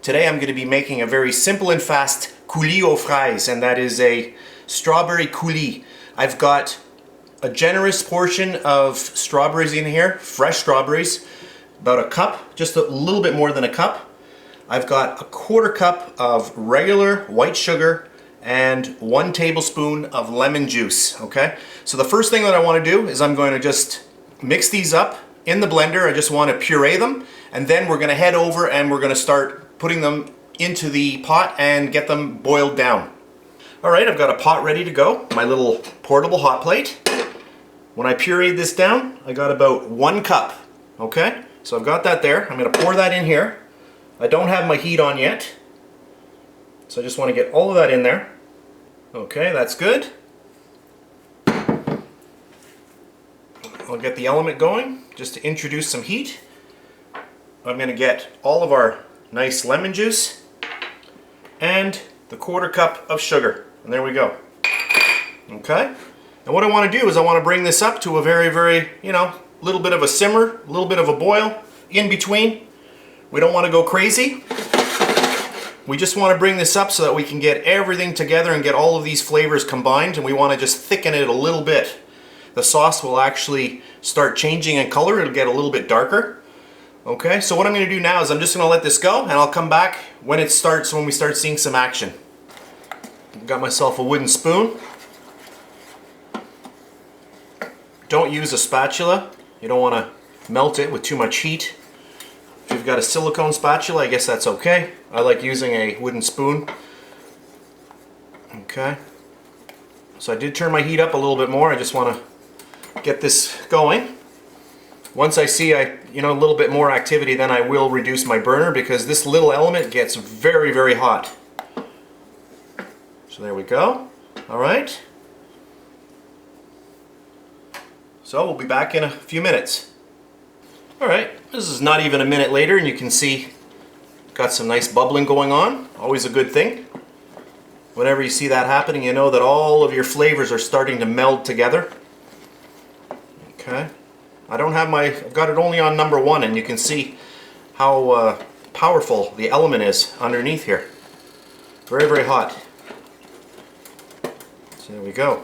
Today I'm going to be making a very simple and fast coulis aux fraises, and that is a strawberry coulis. I've got a generous portion of strawberries in here, fresh strawberries, about a cup, just a little bit more than a cup. I've got a quarter cup of regular white sugar and 1 tablespoon of lemon juice, okay? So the first thing that I want to do is I'm going to just mix these up in the blender. I just want to puree them, and then we're going to head over and we're going to start putting them into the pot and get them boiled down. Alright, I've got a pot ready to go, my little portable hot plate. When I pureed this down, I got about 1 cup, okay? So I've got that there. I'm going to pour that in here. I don't have my heat on yet, so I just want to get all of that in there. Okay, that's good. I'll get the element going just to introduce some heat. I'm going to get all of our nice lemon juice and the quarter cup of sugar, and there we go. Okay, and what I want to do is I want to bring this up to a very, little bit of a simmer, a little bit of a boil in between. We don't want to go crazy. We just want to bring this up so that we can get everything together and get all of these flavors combined, and we want to just thicken it a little bit. The sauce will actually start changing in color. It'll get a little bit darker. Okay, so what I'm going to do now is I'm just going to let this go, and I'll come back when we start seeing some action. I've got myself a wooden spoon. Don't use a spatula. You don't want to melt it with too much heat. If you've got a silicone spatula, I guess that's okay. I like using a wooden spoon. Okay, so I did turn my heat up a little bit more. I just want to get this going. Once I see a little bit more activity, then I will reduce my burner, because this little element gets very hot. So there we go. All right. So we'll be back in a few minutes. All right, this is not even a minute later, and you can see got some nice bubbling going on. Always a good thing. Whenever you see that happening, you know that all of your flavors are starting to meld together. Okay. I've got it only on number 1, and you can see how powerful the element is underneath here. Very hot. So there we go.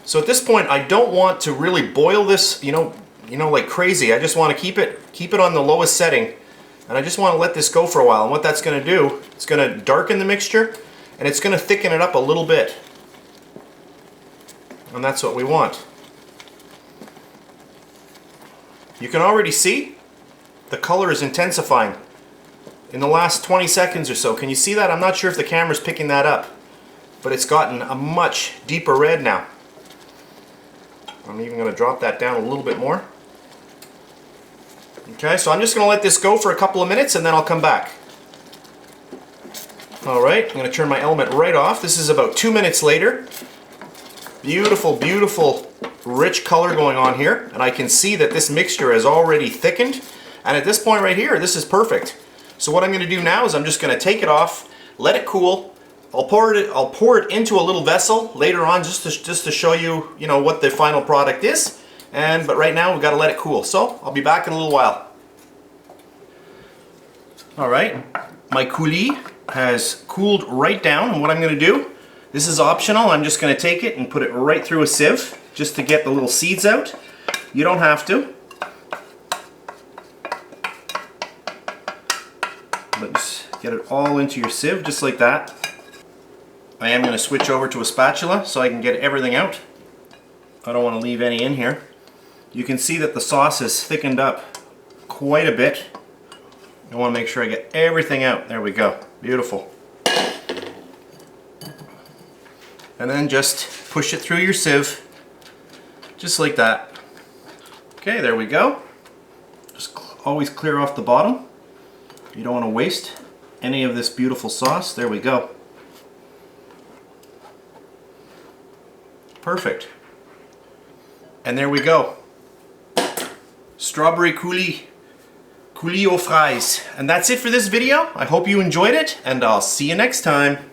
So at this point, I don't want to really boil this, like crazy. I just want to keep it on the lowest setting, and I just want to let this go for a while. And what that's going to do, it's going to darken the mixture, and it's going to thicken it up a little bit. And that's what we want. You can already see the color is intensifying in the last 20 seconds or so. Can you see that? I'm not sure if the camera's picking that up, but it's gotten a much deeper red now. I'm even going to drop that down a little bit more. Okay, so I'm just going to let this go for a couple of minutes, and then I'll come back. Alright, I'm going to turn my element right off. This is about 2 minutes later. Beautiful rich color going on here, and I can see that this mixture has already thickened, and at this point right here, this is perfect. So what I'm going to do now is I'm just going to take it off, let it cool. I'll pour it into a little vessel later on, just to show you, what the final product is. But right now we've got to let it cool. So I'll be back in a little while. All right, my coulis has cooled right down, and what I'm going to do, this is optional. I'm just going to take it and put it right through a sieve, just to get the little seeds out. You don't have to. But just get it all into your sieve, just like that. I am going to switch over to a spatula so I can get everything out. I don't want to leave any in here. You can see that the sauce has thickened up quite a bit. I want to make sure I get everything out. There we go. Beautiful. And then just push it through your sieve, just like that. Okay, there we go. Just always clear off the bottom. You don't want to waste any of this beautiful sauce. There we go. Perfect. And there we go. Strawberry coulis aux fraises. And that's it for this video. I hope you enjoyed it, and I'll see you next time.